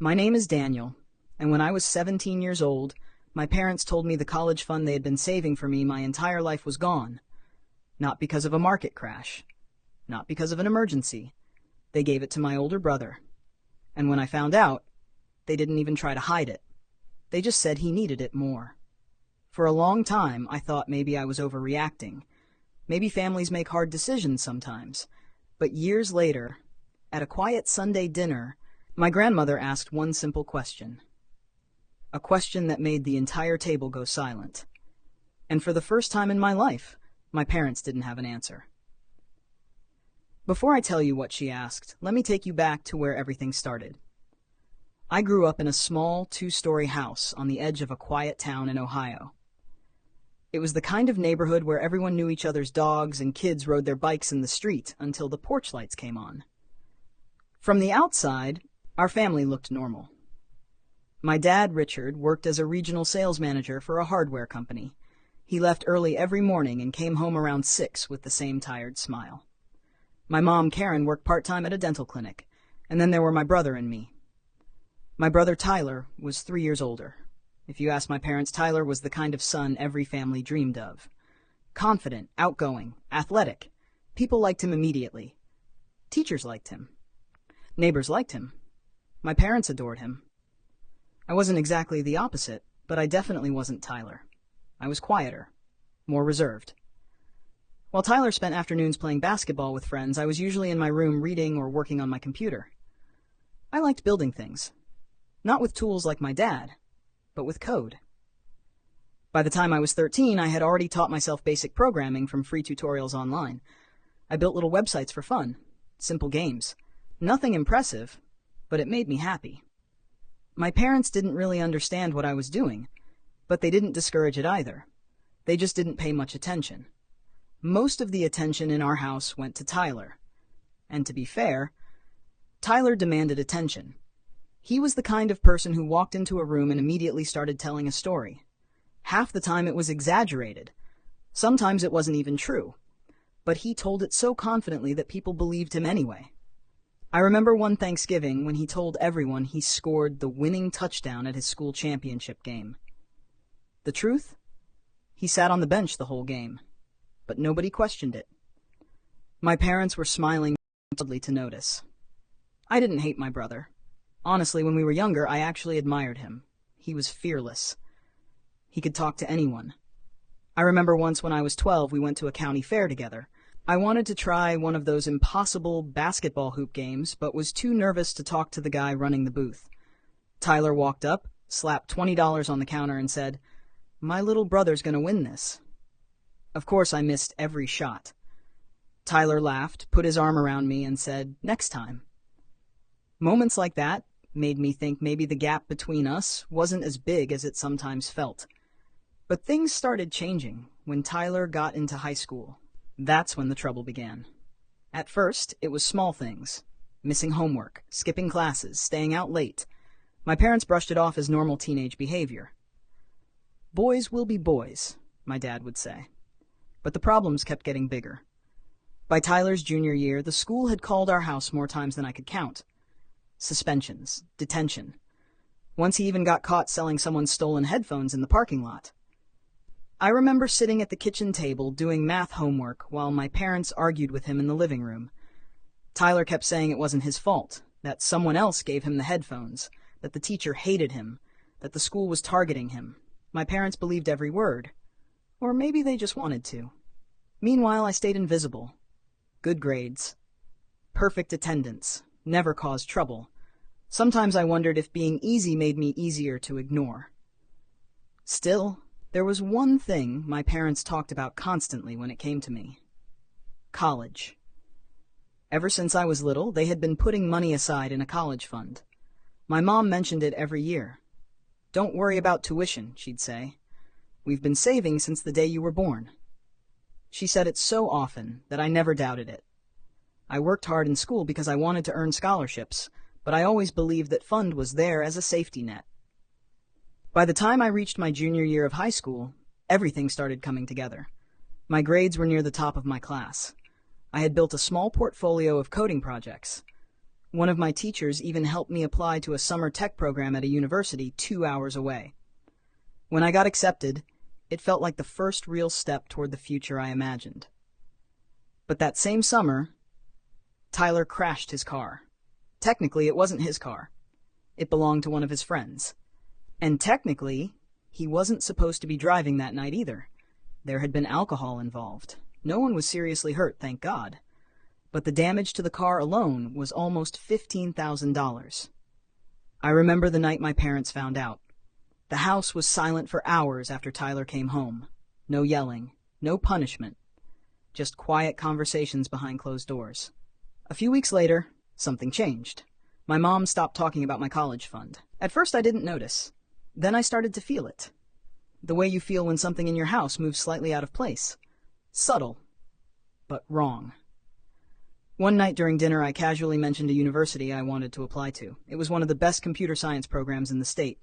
My name is Daniel, and when I was 17 years old, my parents told me the college fund they had been saving for me my entire life was gone. Not because of a market crash, not because of an emergency. They gave it to my older brother. And when I found out, they didn't even try to hide it. They just said he needed it more. For a long time, I thought maybe I was overreacting. Maybe families make hard decisions sometimes. But years later, at a quiet Sunday dinner, my grandmother asked one simple question. A question that made the entire table go silent. And for the first time in my life, my parents didn't have an answer. Before I tell you what she asked, let me take you back to where everything started. I grew up in a small, two-story house on the edge of a quiet town in Ohio. It was the kind of neighborhood where everyone knew each other's dogs and kids rode their bikes in the street until the porch lights came on. From the outside, our family looked normal. My dad, Richard, worked as a regional sales manager for a hardware company. He left early every morning and came home around 6 with the same tired smile. My mom, Karen, worked part-time at a dental clinic, and then there were my brother and me. My brother, Tyler, was 3 years older. If you ask my parents, Tyler was the kind of son every family dreamed of. Confident, outgoing, athletic. People liked him immediately. Teachers liked him. Neighbors liked him. My parents adored him. I wasn't exactly the opposite, but I definitely wasn't Tyler. I was quieter, more reserved. While Tyler spent afternoons playing basketball with friends, I was usually in my room reading or working on my computer. I liked building things. Not with tools like my dad, but with code. By the time I was 13, I had already taught myself basic programming from free tutorials online. I built little websites for fun, simple games. Nothing impressive, but it made me happy. My parents didn't really understand what I was doing, but they didn't discourage it either. They just didn't pay much attention. Most of the attention in our house went to Tyler. And to be fair, Tyler demanded attention. He was the kind of person who walked into a room and immediately started telling a story. Half the time it was exaggerated. Sometimes it wasn't even true. But he told it so confidently that people believed him anyway. I remember one Thanksgiving when he told everyone he scored the winning touchdown at his school championship game. The truth? He sat on the bench the whole game, but nobody questioned it. My parents were smiling loudly to notice. I didn't hate my brother. Honestly, when we were younger, I actually admired him. He was fearless. He could talk to anyone. I remember once when I was 12, we went to a county fair together. I wanted to try one of those impossible basketball hoop games, but was too nervous to talk to the guy running the booth. Tyler walked up, slapped $20 on the counter, and said, "My little brother's gonna win this." Of course, I missed every shot. Tyler laughed, put his arm around me, and said, "Next time." Moments like that made me think maybe the gap between us wasn't as big as it sometimes felt. But things started changing when Tyler got into high school. That's when the trouble began. At first, it was small things. Missing homework, skipping classes, staying out late. My parents brushed it off as normal teenage behavior. Boys will be boys, my dad would say. But the problems kept getting bigger. By Tyler's junior year, the school had called our house more times than I could count. Suspensions, detention. Once he even got caught selling someone's stolen headphones in the parking lot. I remember sitting at the kitchen table doing math homework while my parents argued with him in the living room. Tyler kept saying it wasn't his fault, that someone else gave him the headphones, that the teacher hated him, that the school was targeting him. My parents believed every word. Or maybe they just wanted to. Meanwhile, I stayed invisible. Good grades. Perfect attendance. Never caused trouble. Sometimes I wondered if being easy made me easier to ignore. Still, there was one thing my parents talked about constantly when it came to me. College. Ever since I was little, they had been putting money aside in a college fund. My mom mentioned it every year. "Don't worry about tuition," she'd say. "We've been saving since the day you were born." She said it so often that I never doubted it. I worked hard in school because I wanted to earn scholarships, but I always believed that fund was there as a safety net. By the time I reached my junior year of high school, everything started coming together. My grades were near the top of my class. I had built a small portfolio of coding projects. One of my teachers even helped me apply to a summer tech program at a university 2 hours away. When I got accepted, it felt like the first real step toward the future I imagined. But that same summer, Tyler crashed his car. Technically, it wasn't his car. It belonged to one of his friends. And technically, he wasn't supposed to be driving that night either. There had been alcohol involved. No one was seriously hurt, thank God. But the damage to the car alone was almost $15,000. I remember the night my parents found out. The house was silent for hours after Tyler came home. No yelling, no punishment, just quiet conversations behind closed doors. A few weeks later, something changed. My mom stopped talking about my college fund. At first I didn't notice. Then I started to feel it. The way you feel when something in your house moves slightly out of place. Subtle, but wrong. One night during dinner, I casually mentioned a university I wanted to apply to. It was one of the best computer science programs in the state.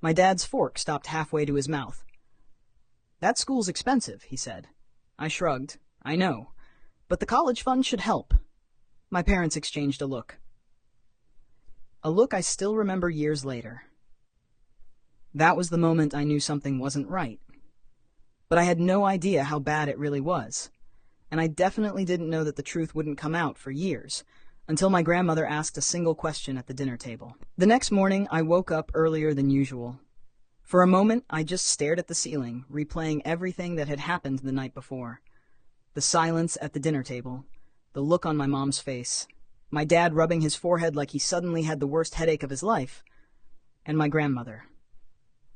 My dad's fork stopped halfway to his mouth. "That school's expensive," he said. I shrugged. "I know. But the college fund should help." My parents exchanged a look. A look I still remember years later. That was the moment I knew something wasn't right. But I had no idea how bad it really was. And I definitely didn't know that the truth wouldn't come out for years, until my grandmother asked a single question at the dinner table. The next morning, I woke up earlier than usual. For a moment, I just stared at the ceiling, replaying everything that had happened the night before. The silence at the dinner table, the look on my mom's face, my dad rubbing his forehead like he suddenly had the worst headache of his life, and my grandmother.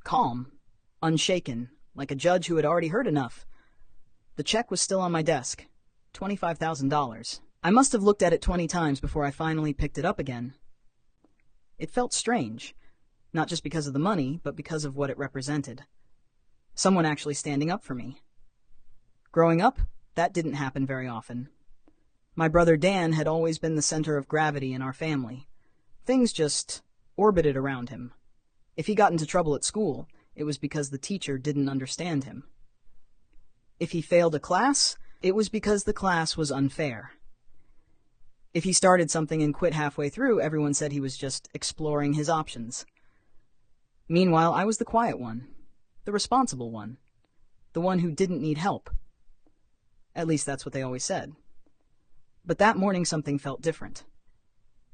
Calm, unshaken, like a judge who had already heard enough. The check was still on my desk, $25,000. I must have looked at it 20 times before I finally picked it up again. It felt strange, not just because of the money, but because of what it represented. Someone actually standing up for me. Growing up, that didn't happen very often. My brother Dan had always been the center of gravity in our family. Things just orbited around him. If he got into trouble at school, it was because the teacher didn't understand him. If he failed a class, it was because the class was unfair. If he started something and quit halfway through, everyone said he was just exploring his options. Meanwhile, I was the quiet one, the responsible one, the one who didn't need help. At least that's what they always said. But that morning something felt different.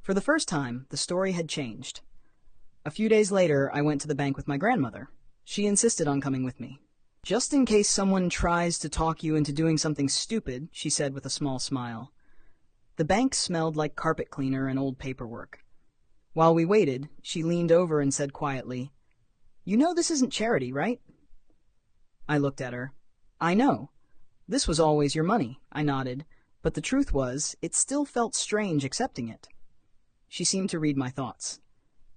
For the first time, the story had changed. A few days later, I went to the bank with my grandmother. She insisted on coming with me. "Just in case someone tries to talk you into doing something stupid," she said with a small smile. The bank smelled like carpet cleaner and old paperwork. While we waited, she leaned over and said quietly, "You know this isn't charity, right?" I looked at her. "I know. This was always your money," I nodded, but the truth was, it still felt strange accepting it. She seemed to read my thoughts.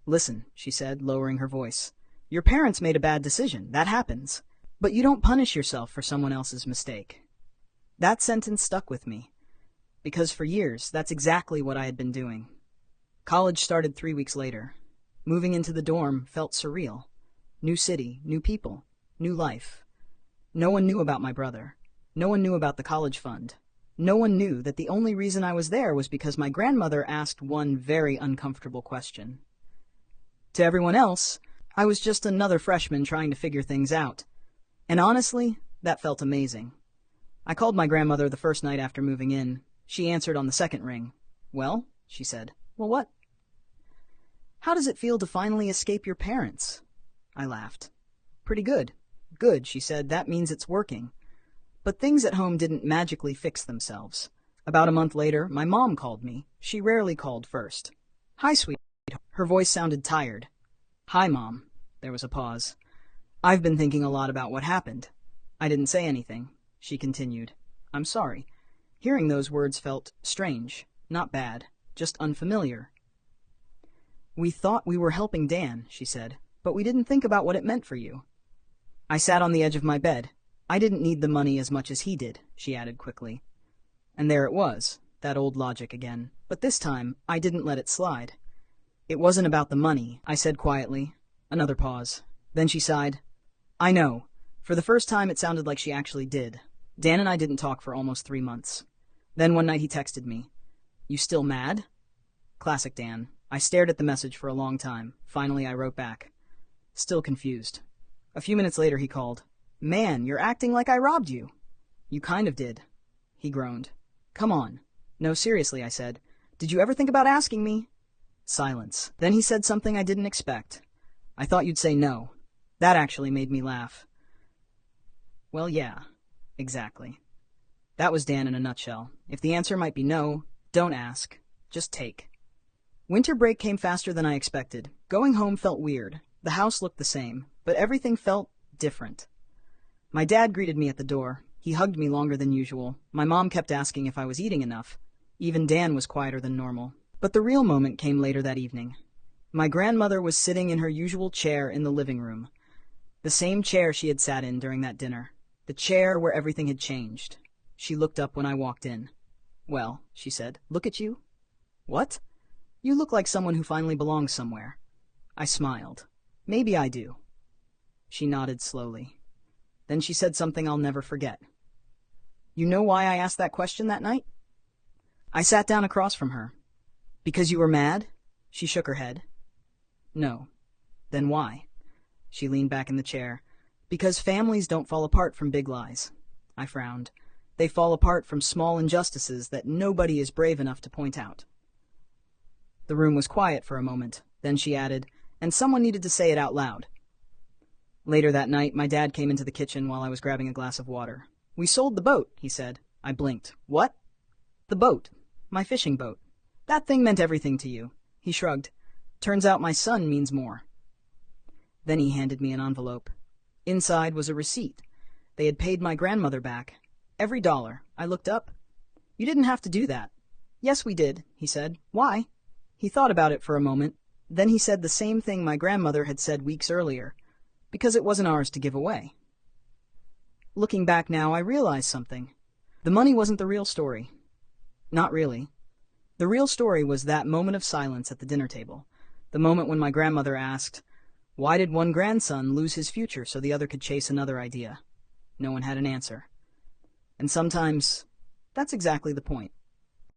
"Listen," she said, lowering her voice. "Your parents made a bad decision. That happens. But you don't punish yourself for someone else's mistake." That sentence stuck with me, because for years, that's exactly what I had been doing. College started 3 weeks later. Moving into the dorm felt surreal. New city, new people, new life. No one knew about my brother. No one knew about the college fund. No one knew that the only reason I was there was because my grandmother asked one very uncomfortable question. To everyone else, I was just another freshman trying to figure things out. And honestly, that felt amazing. I called my grandmother the first night after moving in. She answered on the second ring. "Well," she said. "Well, what?" "How does it feel to finally escape your parents?" I laughed. "Pretty good." "Good," she said. "That means it's working." But things at home didn't magically fix themselves. About a month later, my mom called me. She rarely called first. "Hi, sweetheart." Her voice sounded tired. "Hi, Mom." There was a pause. "I've been thinking a lot about what happened." I didn't say anything. She continued. "I'm sorry." Hearing those words felt strange, not bad, just unfamiliar. "We thought we were helping Dan," she said, "but we didn't think about what it meant for you." I sat on the edge of my bed. "I didn't need the money as much as he did," she added quickly. And there it was, that old logic again. But this time, I didn't let it slide. "It wasn't about the money," I said quietly. Another pause. Then she sighed. "I know." For the first time, it sounded like she actually did. Dan and I didn't talk for almost 3 months. Then one night he texted me. "You still mad?" Classic Dan. I stared at the message for a long time. Finally, I wrote back. Still confused. A few minutes later, he called. Man, you're acting like I robbed you. You kind of did. He groaned. Come on. No, seriously, I said. Did you ever think about asking me? Silence. Then he said something I didn't expect. I thought you'd say no. That actually made me laugh. Well, yeah, exactly. That was Dan in a nutshell. If the answer might be no, don't ask. Just take. Winter break came faster than I expected. Going home felt weird. The house looked the same, but everything felt different. My dad greeted me at the door. He hugged me longer than usual. My mom kept asking if I was eating enough. Even Dan was quieter than normal. But the real moment came later that evening. My grandmother was sitting in her usual chair in the living room. The same chair she had sat in during that dinner. The chair where everything had changed. She looked up when I walked in. Well, she said, look at you. What? You look like someone who finally belongs somewhere. I smiled. Maybe I do. She nodded slowly. Then she said something I'll never forget. You know why I asked that question that night? I sat down across from her. Because you were mad? She shook her head. No. Then why? She leaned back in the chair. Because families don't fall apart from big lies. I frowned. They fall apart from small injustices that nobody is brave enough to point out. The room was quiet for a moment. Then she added, and someone needed to say it out loud. Later that night, my dad came into the kitchen while I was grabbing a glass of water. We sold the boat, he said. I blinked. What? The boat. My fishing boat. That thing meant everything to you. He shrugged. Turns out my son means more. Then he handed me an envelope. Inside was a receipt. They had paid my grandmother back. Every dollar. I looked up. You didn't have to do that. Yes, we did, he said. Why? He thought about it for a moment. Then he said the same thing my grandmother had said weeks earlier. Because it wasn't ours to give away. Looking back now, I realized something. The money wasn't the real story. Not really. The real story was that moment of silence at the dinner table. The moment when my grandmother asked, why did one grandson lose his future so the other could chase another idea? No one had an answer. And sometimes, that's exactly the point.